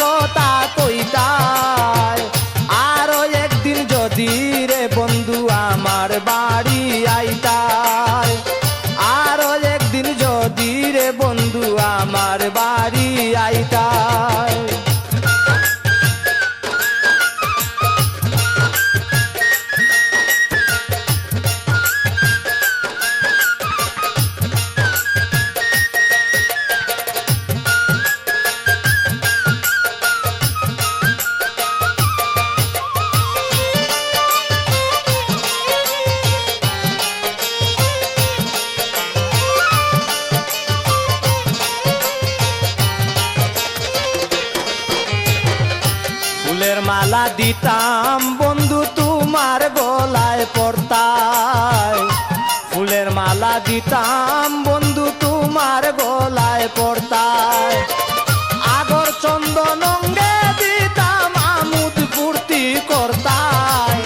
কথা কইতায়। আরো একদিন যদি রে বন্ধু আমার বাড়ি আইতায়, আরো একদিন যদি রে বন্ধু আমার বাড়ি আইতায়। ফুলের মালা দিতাম বন্ধু তোমার গলায় পড়তায়, ফুলের মালা দিতাম বন্ধু তোমার গলায় পড়তায়। আগর চন্দন অঙ্গে দিতাম আমোদ ফুর্তি করতায়।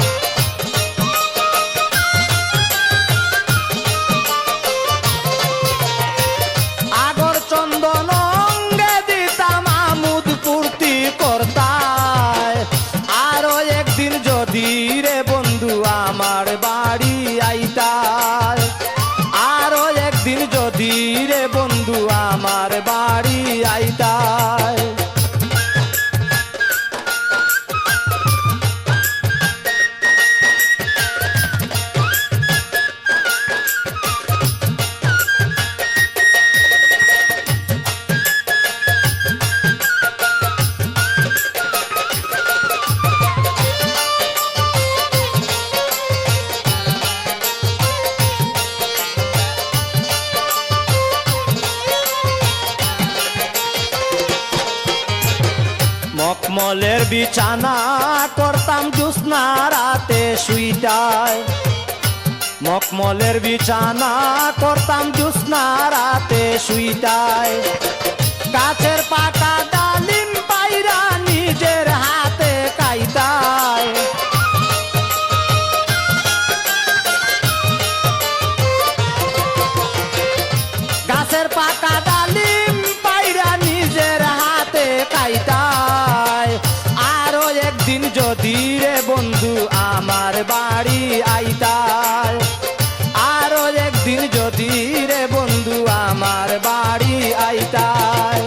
আগর চন্দন অঙ্গে দিতাম আমোদ ফুর্তি করতায়। আরো একদিন যদি রে বন্ধু আমার বাড়ি আইতায়, আরো একদিন যদি রে বন্ধু আমার বাড়ি আইতায়। মখমলের বিছানা করতাম জ্যোৎস্না রাতে শুইতায়, মখমলের বিছানা করতাম জ্যোৎস্না রাতে শুইতায়। গাছের পাকা ডালিম পাইরা নিজের হাতে খাইতায়। গাছের পাকা ডালিম পাইরা নিজের হাতে খাইতায়। আরো একদিন যদি রে বন্ধু আমার বাড়ি আইতায়, আরো একদিন যদি রে বন্ধু আমার বাড়ি আইতায়।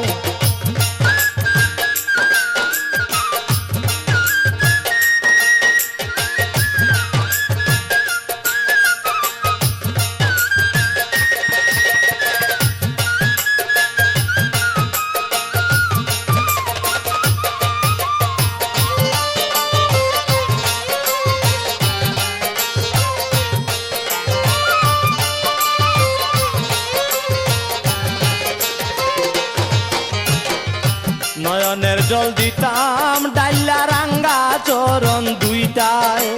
নয়নের জল দিতাম ডাইলা রাঙ্গা চরণ দুইটায়,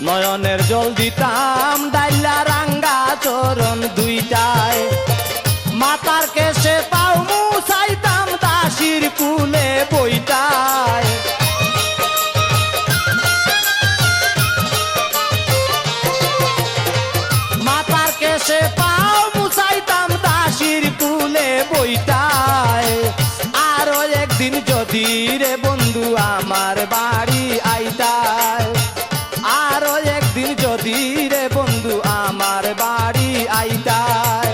নয়নের জল দিতাম ডাইলা রাঙ্গা চরণ দুইটায়। মাতার কেশে পাও মুছাইতাম দাসির কুলে বইটায়। মাতার কেশে পাও মুছাইতাম দাসির কুলে বইটায়। আরো একদিন যদি রে বন্ধু আমার বাড়ি আইতায়, আরো একদিন যদি রে বন্ধু আমার বাড়ি আইতায়।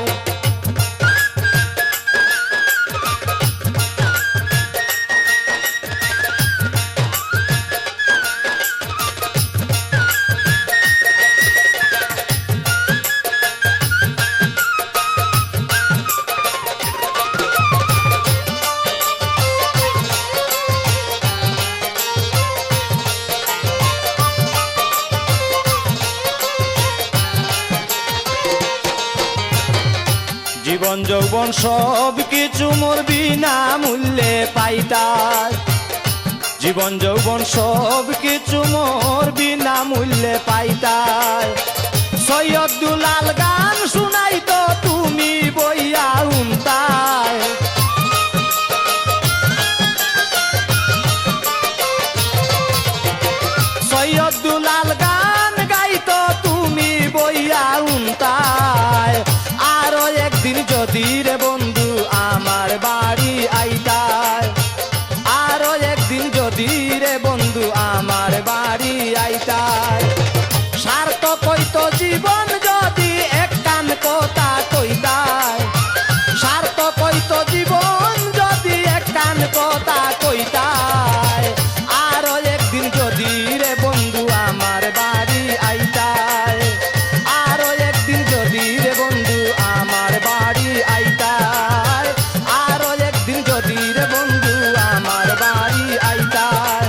জীবন যৌবন সব কিছু মোর বিনা মূল্যে পাইতায়, জীবন যৌবন সব কিছু মোর বিনা মূল্যে পাইতায়। সৈয়দ দুলাল গান শুনাইতো তুমি বইয়া উনতায়। সৈয়দ দুলাল গান গাইতো তুমি বইয়া উনতায়। আরো একদিন যদি রে বন্ধু আমার বাড়ি আইতায়, জীবন যদি এক কান কথা কইতায়, সার্থক হইতো জীবন যদি এক কান কথা কইতায়। আরো একদিন যদি রে বন্ধু আমার বাড়ি আইতায়, আরো একদিন যদি রে বন্ধু আমার বাড়ি আইতায়, আরো একদিন যদি রে বন্ধু আমার বাড়ি আইতায়,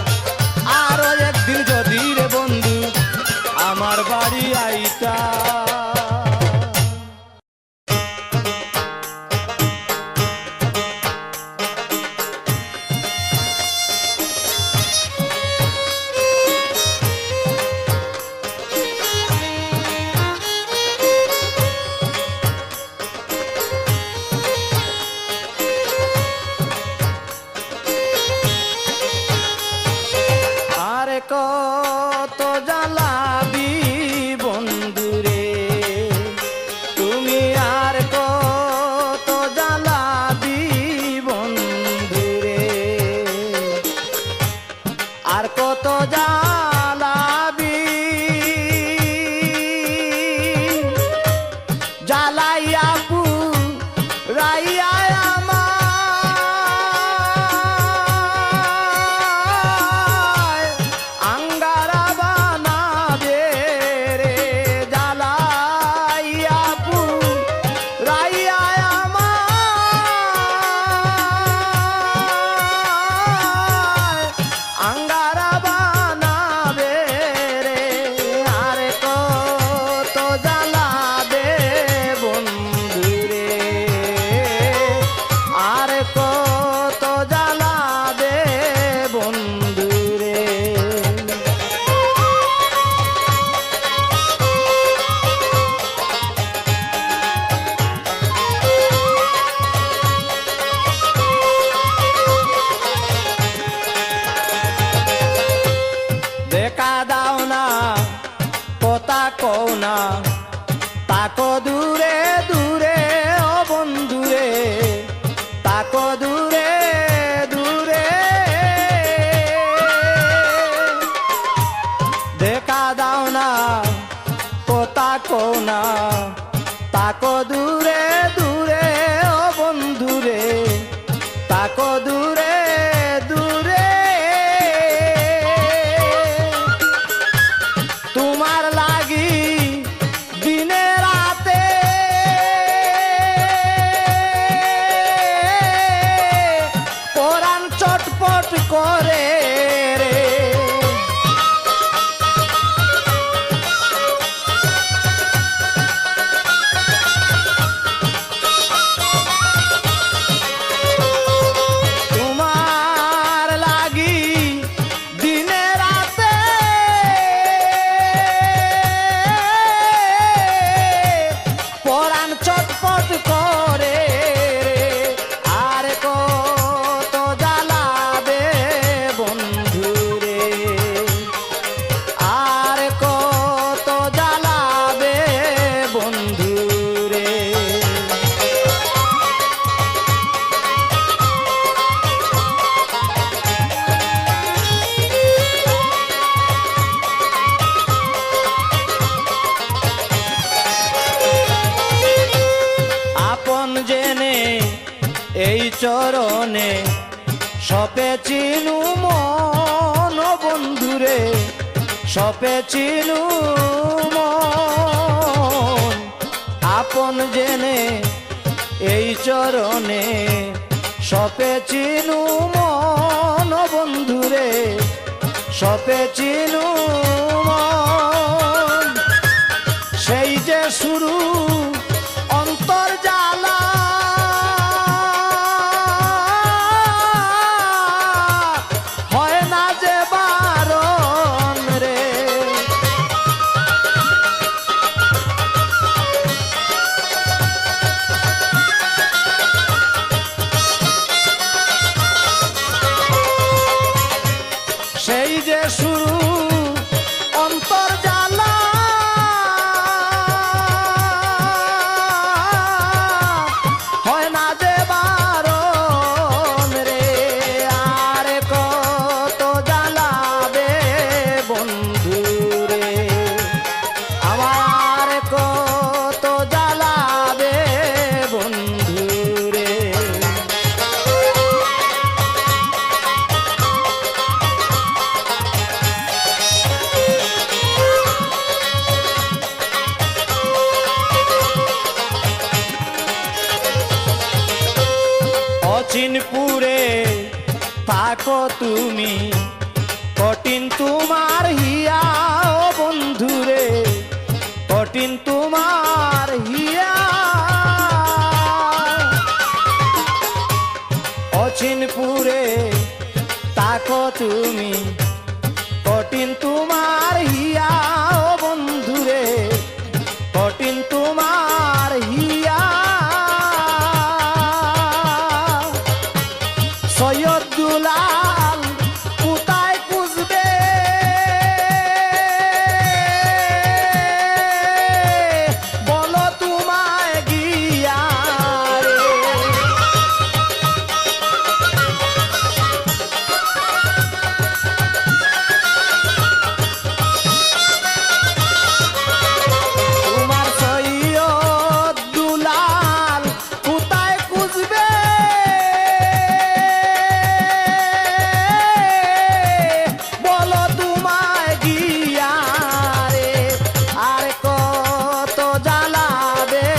আরো একদিন যদি রে বন্ধু আমার বাড়ি আইতায়। আরে কত জ্বালাবি বন্ধুরে তুমি, আর কত জ্বালাবি বন্ধুরে, আর কত জ্বালাবি, জ্বালাইয়া পুরাইয়া কও না, তাকো দূরে দূরে ও বন্ধুরে, তাকো দূরে দূরে, দেখা দাও না কথা কও না, তাকো দূরে দূরে ও বন্ধুরে, তাকো দূরে দূরে। তোমার লাগি দিনে রাতে পরাণ চটপট করে রে, তোমার লাগি দিনে রাতে পরাণ চটপট করে রে, আর কত জ্বালাবে বন্ধুরে, আর কত জ্বালাবে বন্ধুরে। আপন জেনে এই চরণে সপে চিনু মন বন্ধুরে, সপে চিনু মন। আপন জেনে এই চরণে সপে চিনু মন বন্ধুরে, সপে চিনু মন। সেই যে শুরু অন্তর জ্বালা, হয় না যে বারণ রে, সেই যে শুরু অন্তর জ্বালা, থাকো তুমি, কঠিন তোমার হিয়া ও বন্ধুরে, কঠিন তোমার হিয়া। অচিনপুরে থাকো তুমি, কঠিন তোমার হিয়া ও বন্ধুরে, কঠিন তোমার হিয়া। সৈয়দ দুলাল কোথায় খুঁজবে, বলো তোমায় গিয়া রে। তোমার সৈয়দ দুলাল কোথায় খুঁজবে, বলো তোমায় গিয়া রে। আর কত জ্বালাবে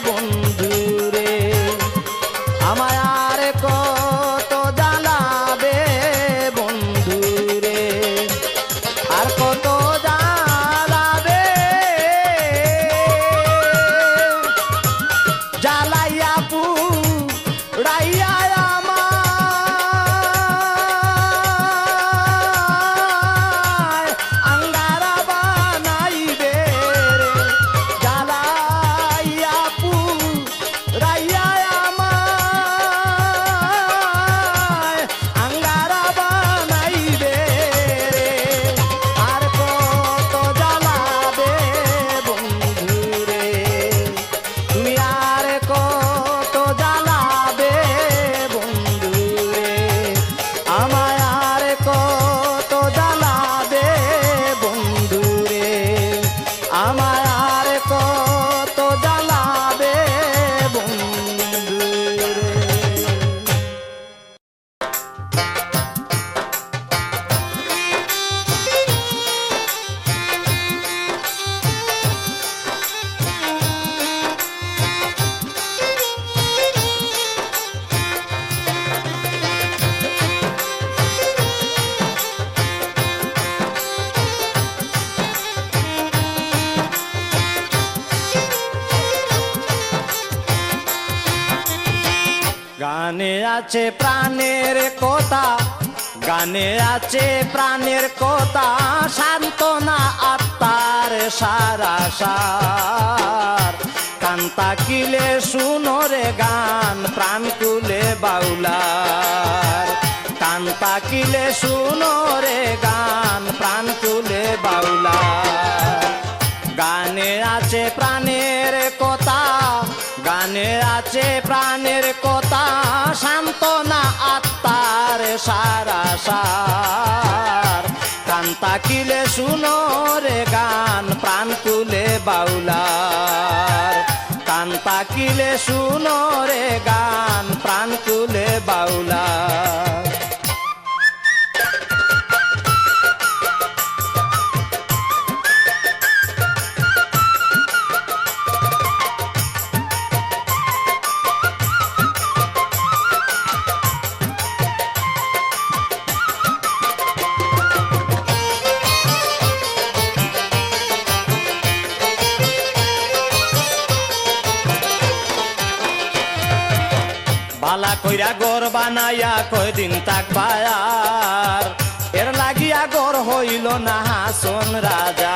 বন্ধুরে, আমায় আর কত জ্বালাবে বন্ধুরে, আর কত জ্বালাবে। জ্বালাইয়া পুরাইয়া আমায় আঙ্গারা বানাইবে রে। জ্বালাইয়া পুরাইয়া আমায় আঙ্গারা বানাইবে রে। আর কত জ্বালাবে বন্ধুরে, তুমি আর কত জ্বালাবে বন্ধুরে, আমায় আর কত জ্বালাবে বন্ধুরে, আমায় আর কত জ্বালাবে বন্ধুরে। গানে আছে প্রাণের কথা, গানে আছে প্রাণের কথা, সান্ত্বনা আত্মার সারা সার। কান তাকিলে শুনো রে গান, প্রাণ তুলে বাউলার। কান তাকিলে শুনো রে গান, প্রাণ তুলে বাউলার। গানে আছে প্রাণের কথা, গানে আছে প্রাণের কথা, সান্ত্বনা আত্মার সারা সার। কান তাকিলে শুনো রে গান, প্রাণ তুলে বাউলার। কান তাকিলে শুনো রে গান, প্রাণ তুলে বাউলার। বালা কইরা গর বানাইয়া কয়দিন থাকবা আর, এর লাগিয়া গর হইল না হাসন রাজা।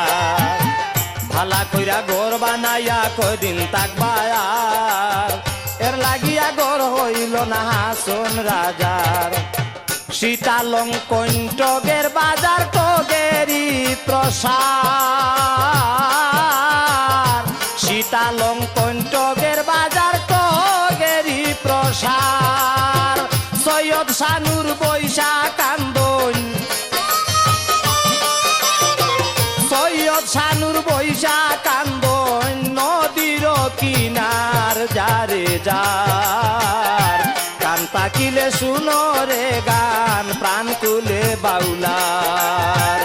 ভালা কইরা গর বানাইয়া কয়দিন থাকবা আর, এর লাগিয়া গর হইল না হাসন রাজার। সীতালং কণ্ঠগের বাজার টগেরি প্রসার। সীতালং কণ্ঠগের বাজার টগেরি প্রসার। সৈয়দ শানুর বৈশা কান্দন, সৈয়দ শানুর বৈশা কান্দন, নদীর কিনার যারে যার। কান তাকিলে শুনো রে গান, প্রাণ তুলে বাউলার।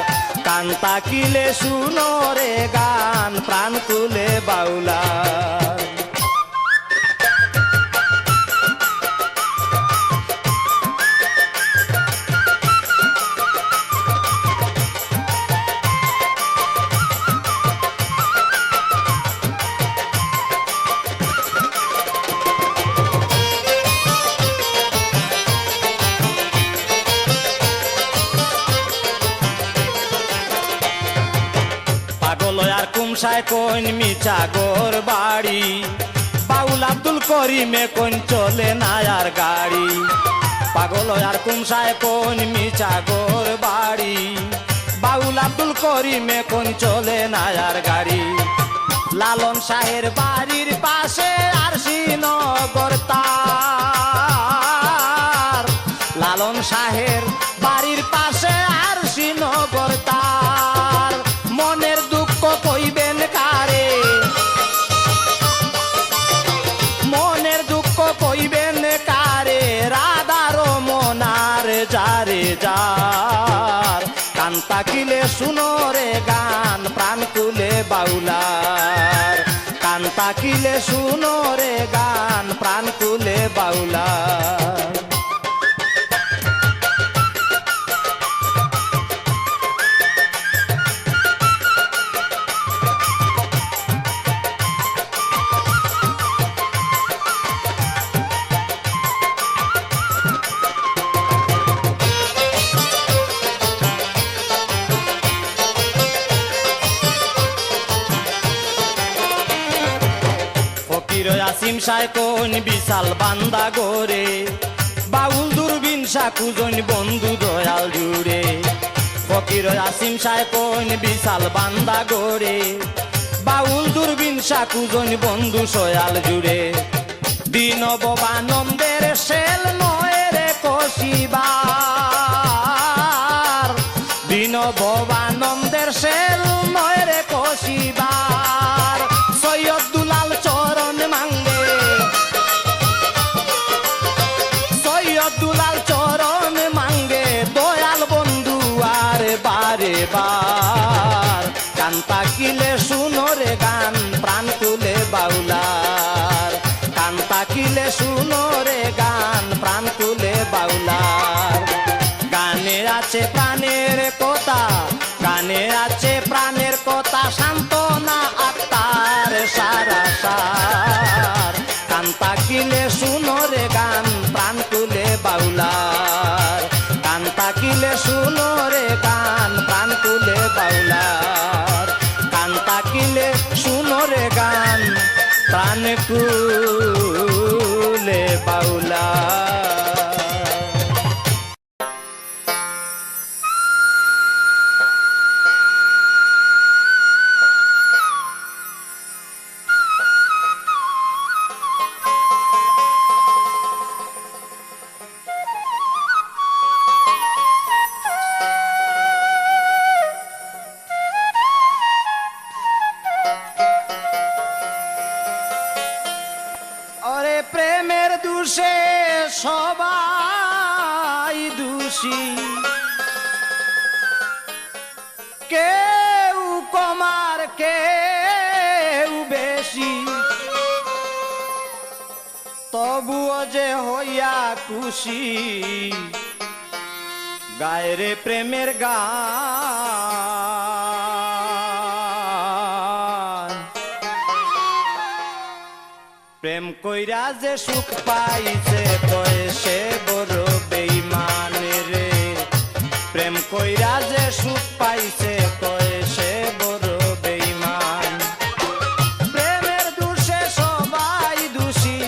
কান তাকিলে শুনো রে গান, প্রাণ তুলে বাউলার। আর কুমসায় কোন মিচাগর বাড়ি বাউল আব্দুল করিমে কোন চলে না আর গাড়ি পাগল আর কুমসায় কোন মিচাগর বাড়ি বাউল আব্দুল করিমে কোন চলে না আর গাড়ি লালন শাহের বাড়ির পাশে আর শ্রীনগর তার লালন শাহের বাড়ির পাশে আর শ্রীনগর তার মনের দুঃখ কইবেন কারে মনের দুঃখ কইবেন কারে রাধার মনার যারে যার কান তাকিলে শুনো রে গান প্রাণ কুলে বাউলার কান তাকিলে শুনো রে গান প্রাণ কুলে বাউলার আসিম সায় কোন বিশাল বান্দা গোরে বাউল দূরবীন সাকুজন বন্ধু দয়াল জুড়ে ফকির আসিম সায় কোন বিশাল বান্দা গোরে বাউল দূরবীন সাকুজন বন্ধু সয়াল জুড়ে দিন ববানন্দের শেল নয় রে কষিবার দিন ববানন্দের শেল নয় রে কষিবার সৈয়দ দুলাল চরণ মাঙ্গে সৈয়দ দুলাল চরণ মাঙ্গে দয়াল বন্ধু আর বারে বার গান তাকিলে শুনো রে গান প্রাণ তুলে বাউলার গান তাকিলে শুনো রে গান প্রাণ তুলে বাউলার গানে আছে প্রাণের কথা গানে আছে প্রাণের কথা সান্ত্বনা আত্মার সারা সার গান তাকিলে শুনো রে গান প্রাণ তুলে বাউলার গান তাকিলে শুনো রে গান প্রাণ তুলে বাউলার গান তাকিলে শুনো রে গান প্রাণ তুলে বাউলার প্রেমের দোষে সবাই দোষী কেউ কমার কেউ বেশি তবুও যে হইয়া খুশি গায়রে প্রেমের গান প্রেম কইরা যে সুখ পাইছে কয় সে বড় বেঈমান রে প্রেম কইরা যে সুখ পাইছে কয় সে বড় বেঈমান প্রেমের দোষে সবাই দোষী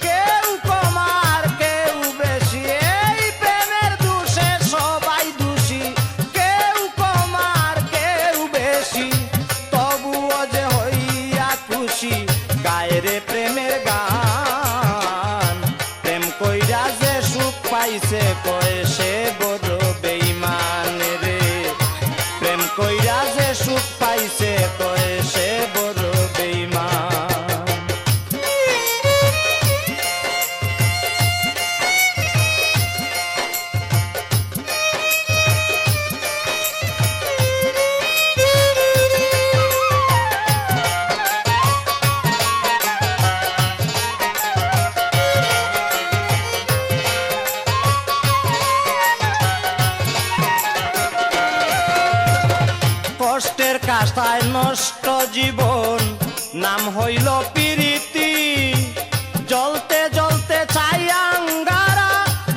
কেউ কমার কেউ বেশি এই প্রেমের দোষে সবাই দোষী কেউ কমার কেউ বেশি তবুও যে হইয়া খুশি গায়রে প্রেমের গান প্রেম কইরা যে সুখ পাইছে কয় সে বড় বেঈমান রে প্রেম কইরা যে সুখ পাইছে কয় সে বড় বেঈমান কষ্টের কাস্তায় নষ্ট জীবন নাম হইল প্রীতি জ্বলতে জ্বলতে চাই আঙ্গারা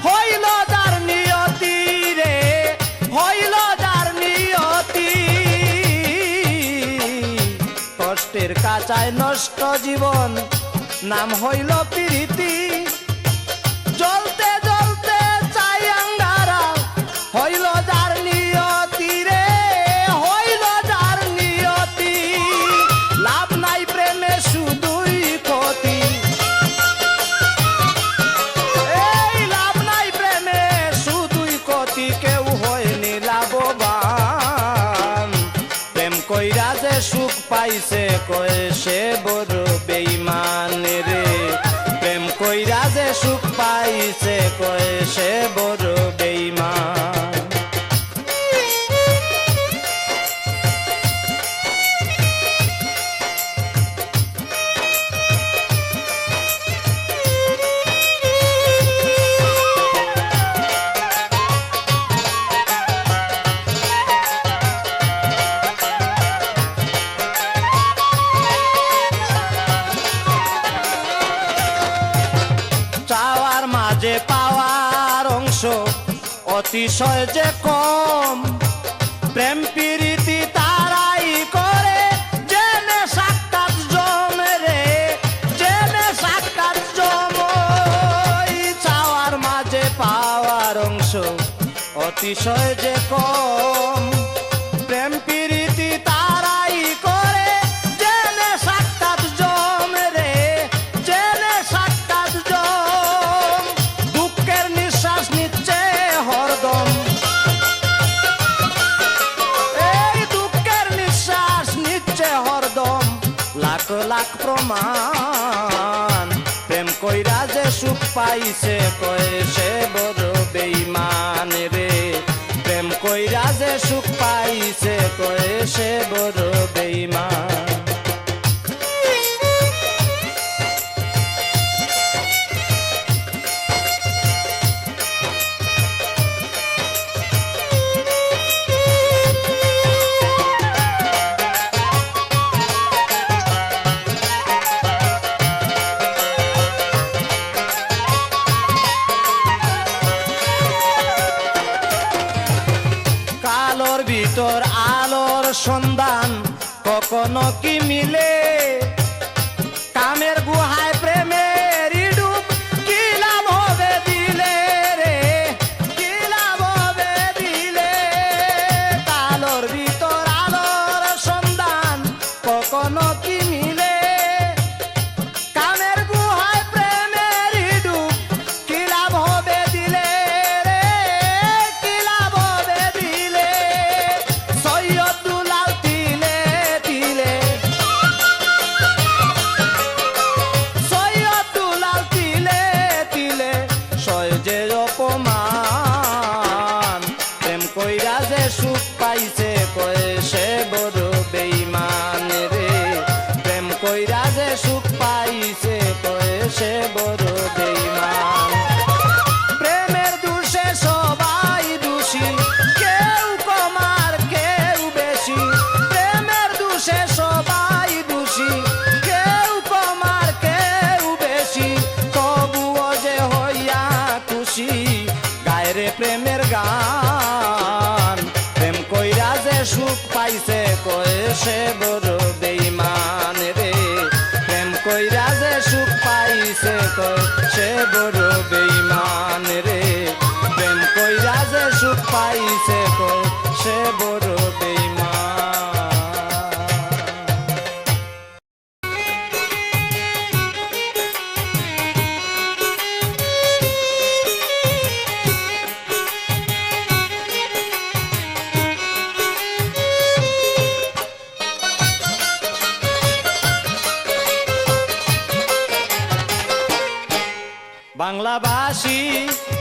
হইল যার নিয়তি রে হইল যার নিয়তি বাঁচায় নষ্ট জীবন নাম হইল প্রীতি জ্বলতে জ্বলতে চাই আঙ্গারা হইল যার নিয়তি রে হইল যার নিয়তি লাভ নাই প্রেমে শুধুই ক্ষতি এই লাভ নাই প্রেমে শুধুই ক্ষতি কেউ হয়নি লাভবান প্রেম কইরা যে সুখ পাইছে কয়ে সে বড় বেঈমান রে প্রেম কইরা যে সুখ পাইছে কয়ে সে বড় বেঈমান চাওয়ার মাঝে পাওয়ার অংশ অতিশয় যে কম প্রেম প্রীতি তারাই করে জেনে সাক্ষাৎ জমে রে জেনে সাক্ষাৎ জম চাওয়ার মাঝে পাওয়ার অংশ অতিশয় যে কম প্রেম প্রীতি তারাই করে জেনে সাক্ষাৎ জমে রে জেনে সাক্ষাৎ জম দুঃখের নিঃশ্বাস নিচ্ছে হরদম এই দুঃখের নিঃশ্বাস নিচ্ছে হরদম লাখ লাখ প্রমাণ প্রেম কইরা যে সুখ পাইছে কয়ে সে বড় বেঈমান রে প্রেম কইরা যে সুখ পাইছে কয়ে সে বড় বেঈমান কালোর ভিতর আলোর সন্ধান কখনো কি মিলে কামের গুহায় প্রেমের ডুব কি লাভ হবে দিলে রে কি লাভ হবে দিলে কালোর ভিতর আলোর সন্ধান কখনো কি মিলে কামের গুহায় প্রেমের ডুব কি লাভ হবে দিলে রে কি লাভ হবে দিলে সৈয়দ দুলাল তিলে তিলে সৈয়দ দুলাল তিলে তিলে সয় যে অপমান প্রেম কইরা যে সুখ পাইছে কয়ে সে বড় বেঈমান রে প্রেম কইরা যে সুখ পাইছে কয়ে সে বড় বেঈমান প্রেমের দোষে সবাই দোষী কেউ কম আর কেউ বেশি প্রেমের দোষে সবাই দোষী কেউ কম আর কেউ বেশি তবুও যে হইয়া খুশি গায়রে প্রেমের গান প্রেম কইরা যে সুখ পাইছে কয়ে সে বড় বেঈমান রে প্রেম কইরা যে সুখ পাইছে কয়ে সে বড় বেঈমান রে প্রেম কইরা যে সুখ পাইছে কয়ে সে বড় বেঈমান বাংলাভাষী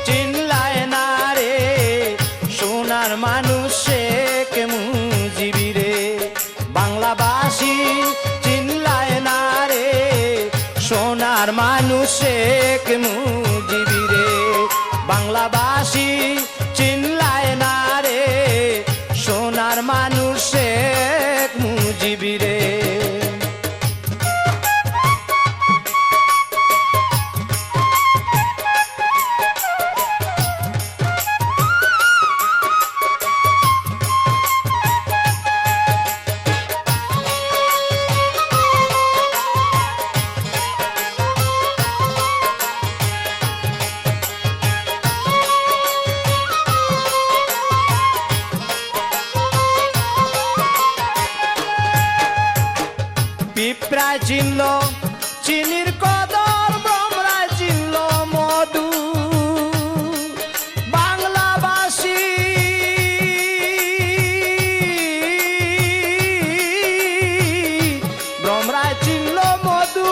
চিনলায় না রে সোনার মানুষ শেখ মুজিবি রে বাংলাভাষী চিনলায় না রে সোনার মানুষ শেখ মুজিবি রে বাংলাভাষী চিনলায় না রে সোনার মানুষ শেখ মুজিবি রে ভ্রমরায় চিনল চিনির কদর, ভ্রমরায় চিনল মধু। বাংলাবাসী ভ্রমরায় চিনল মধু।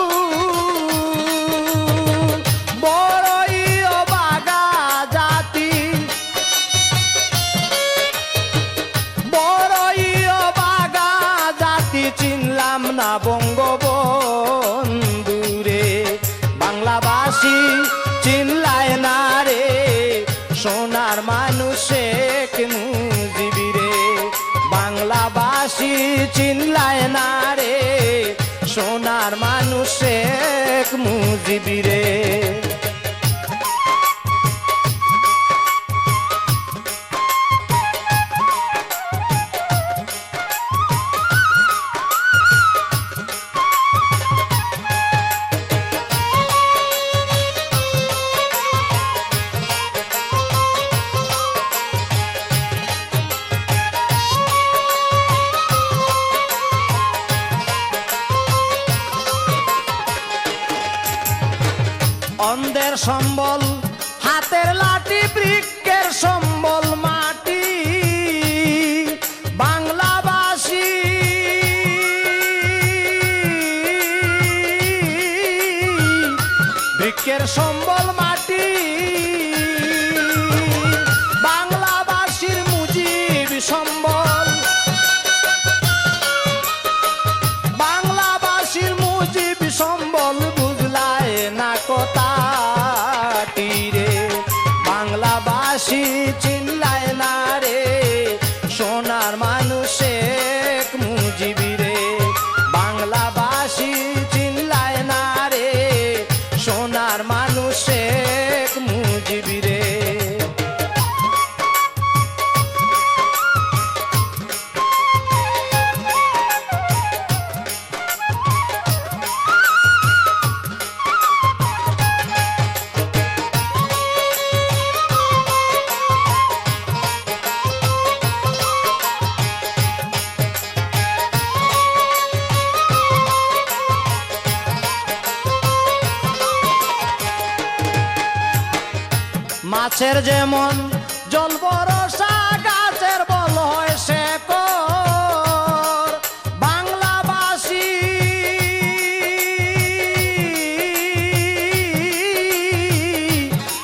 বড়ই অবাগা জাতি, বড়ই অবাগা জাতি, চিনলাম না বঙ্গবন্ধু রে। বাংলাবাসী চিনলায় না রে সোনার মানুষ শেখ মুজিবি রে। বাংলাবাসী চিনলায় না রে সোনার মানুষ শেখ মুজিবি রে। অন্ধের সম্বল হাতের লাঠি, বৃক্ষের সম্বল মাটি। বাংলাবাসী বৃক্ষের সম্বল মাটি। বাংলাবাসীর মুজিব সম্বল, বাংলাবাসীর মুজিব সম্বল, বুঝলায় না কথাটি রে। বাংলাবাসী চিনলায় না রে সোনার মানুষ শেখ মুজিবি রে। বাংলাবাসী চিনলায় না রে সোনার মানুষ শেখ মুজিবি রে। মাছের যেমন জল ভরসা, গাছের বল হয় শেকড়। বাংলাবাসী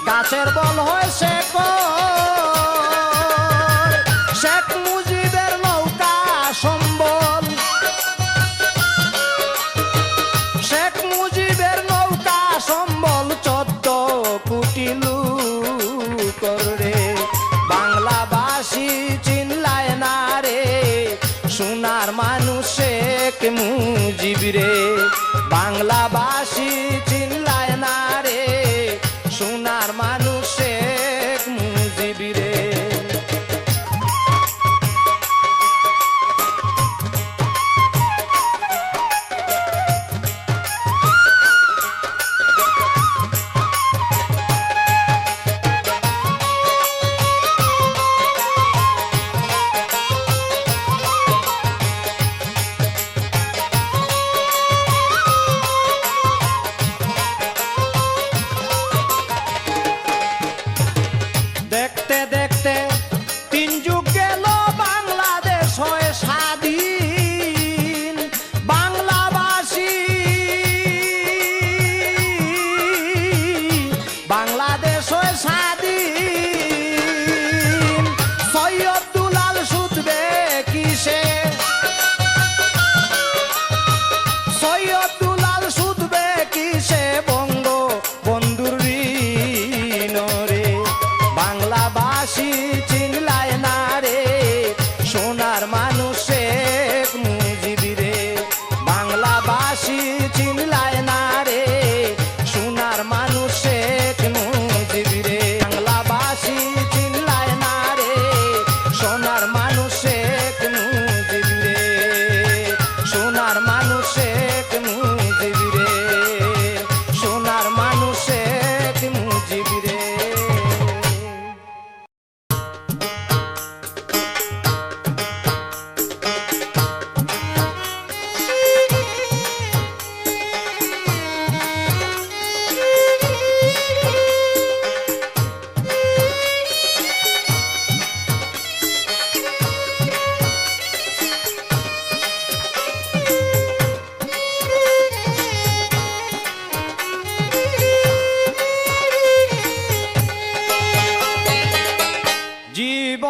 গাছের বল হয় শেকড়। শেখ মুজিবের নৌকা সম্বল, শেখ মুজিবের নৌকা সম্বল, 14 কোটি লোক রে।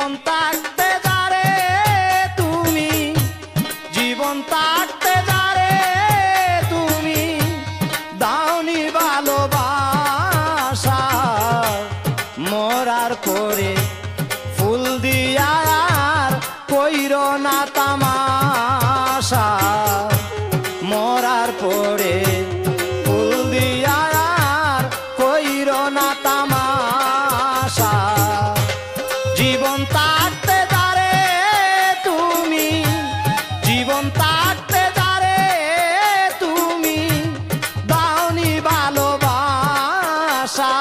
জীবন থাকতে যারে তুমি, জীবন থাকতে যারে তুমি দাওনি ভালোবাসা, মরার পরে ফুল দিয়া আর কইর না তামাশা, মরার পরে ফুল দিয়া আর কইর না তামাশা। জীবন থাকতে যারে তুমি, জীবন থাকতে যারে তুমি দাওনি ভালোবাসা,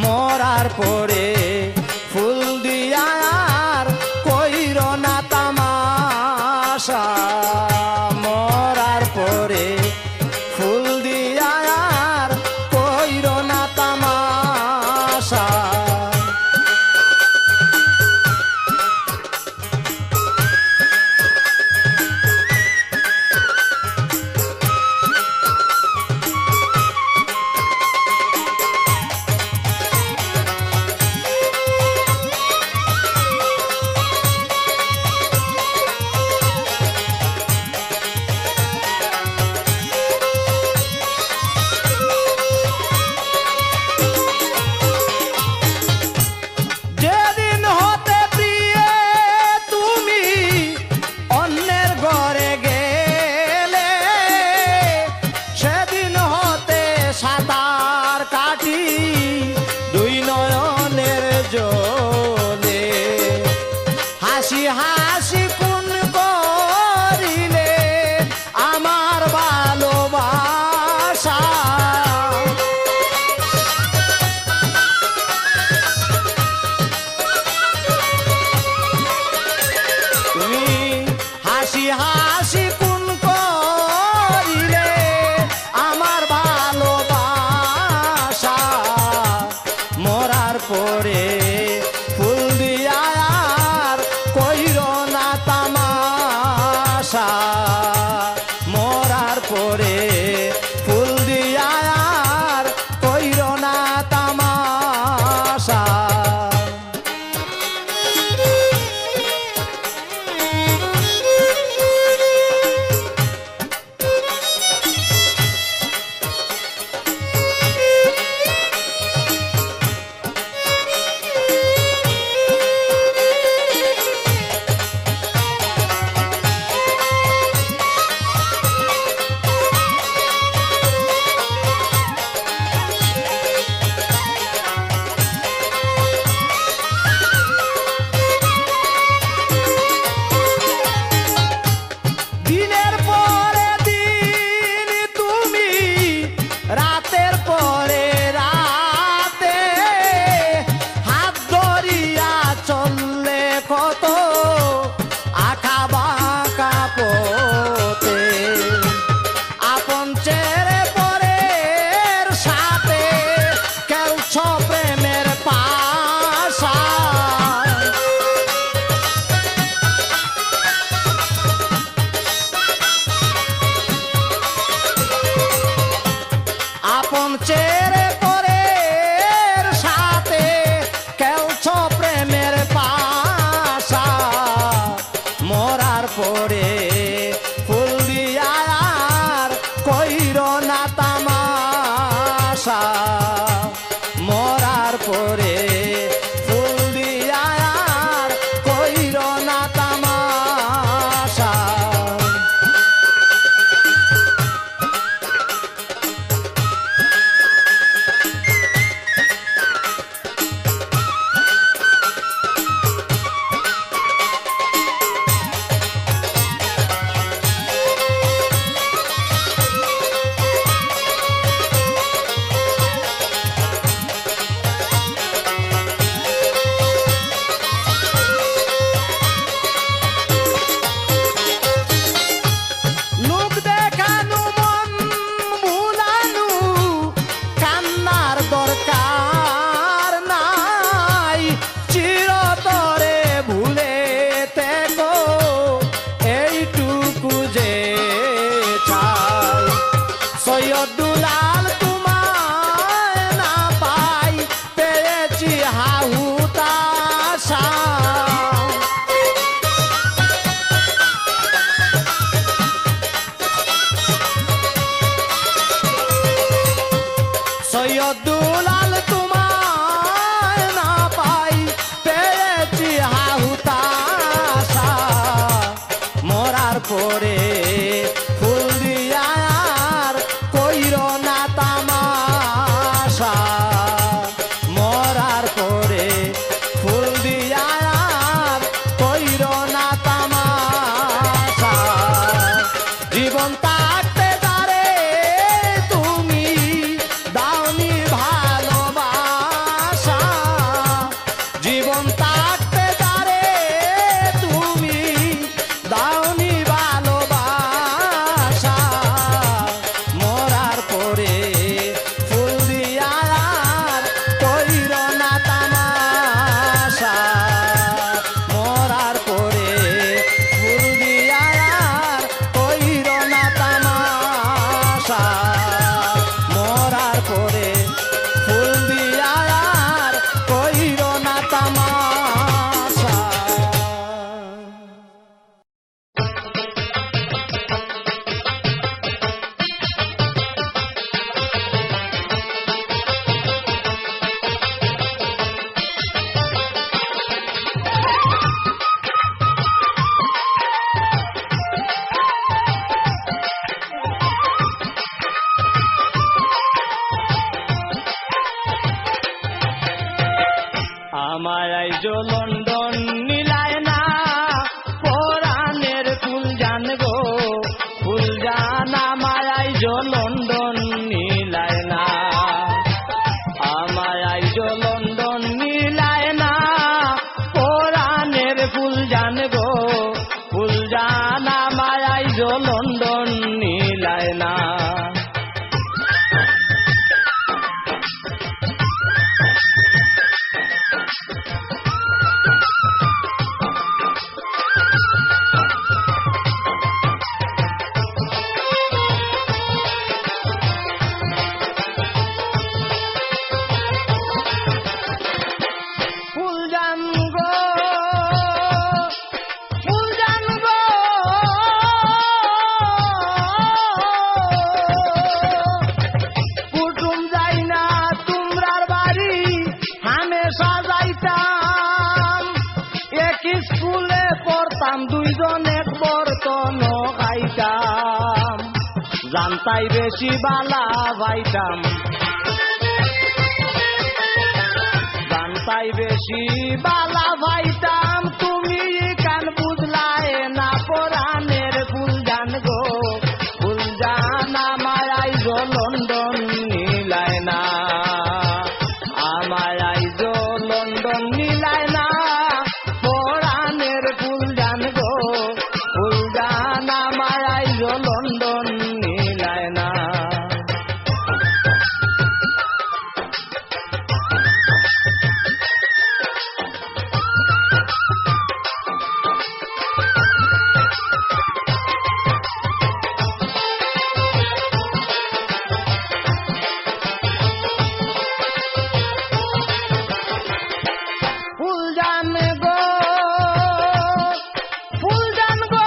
মরার পরে ফুল দিয়া আর কইর না তামাশা, মরার পরে ফুল দিয়া আর কইর না তামাশা। যেদিন হতে প্রিয়ে তুমি অন্যের ঘরে গেলে, সেদিন হতে সাঁতার কাটি দুই নয়নের জলে, হাসি হাসি কোন করিলে আমার ভালোবাসা। তুমি হাসি হাসি কোন করিলে আমার ভালোবাসা, মরার পরে ফুল দিয়া আর কইর না তামাশা, মরার পরে ফুল দিয়া আর কইর না তামাশা। দিনের পরে দিন তুমি রাতের পরে রাতে হাত ধরিয়া চললে কত আঁকা বাঁকা পথে, আপন ছেড়ে পরের সাথে খেলছ প্রেমের পাশা। আপন ছেড়ে পরের সাথে খেলছ প্রেমের পাশা, মরার পরে ফুল দিয়া আর কইর না তামাশা, মরার পরে ফুল দিয়া আর কইর না তামাশা। আইজো লন্ডন নীলায় না পরাণের ফুলজান গো ফুলজান আমায় আইজো লন্ডন নীলায় না আমায় আইজো লন্ডন নীলায় না পরাণের ফুলজান গো ফুলজান আমায় আইজো লন্ডন নীলায় না স্কুলে পড়তাম দুইজন এক বর্তন খাইতাম জানতাই বেশি বালা ভাইতাম জানতাই বেশি বালা ভাইতাম তুমি কান বুঝলায় না পরাণের ফুলজান গো ফুলজান আমায় আইজো লন্ডন নীলায় না আমায় আইজো লন্ডন নীলায় না লন্ডন নীলায় না ফুলজান গো ফুলজান গো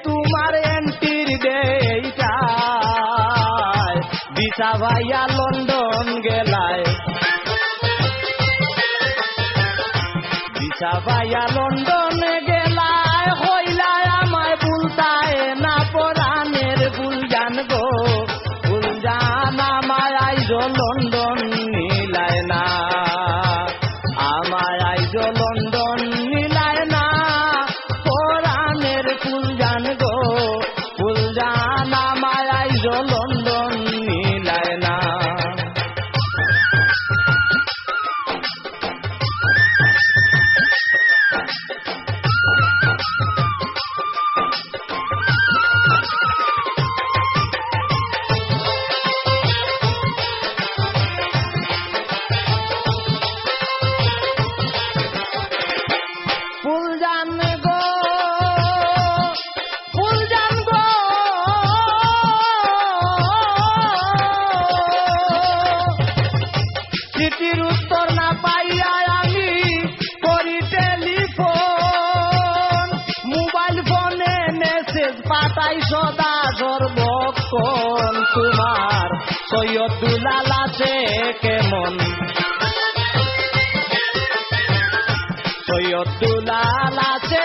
তোমার এন্টির দেইটায় দিশা ভাইয়া লন্ডন গেলায় দিশা ভাইয়া লন্ডন গেলায় হইলায় আমায় ভুলতায় না পরাণের ফুলজান গো ফুলজান আমায় আইজো লন্ডন নীলায় না আমায় আইজো লন্ডন নীলায় না পরাণের ফুলজান গো ফুলজান আমায় আইজো লন্ডন নীলায় না ফুলজান গো ফুলজান গো চিঠির উত্তর না পাইয়া আমি করি টেলিফোন মোবাইল ফোনে মেসেজ পাঠাই সদা সর্বক্ষণ তোমার সৈয়দুলাল আছে কেমন সৈয়দুলাল আছে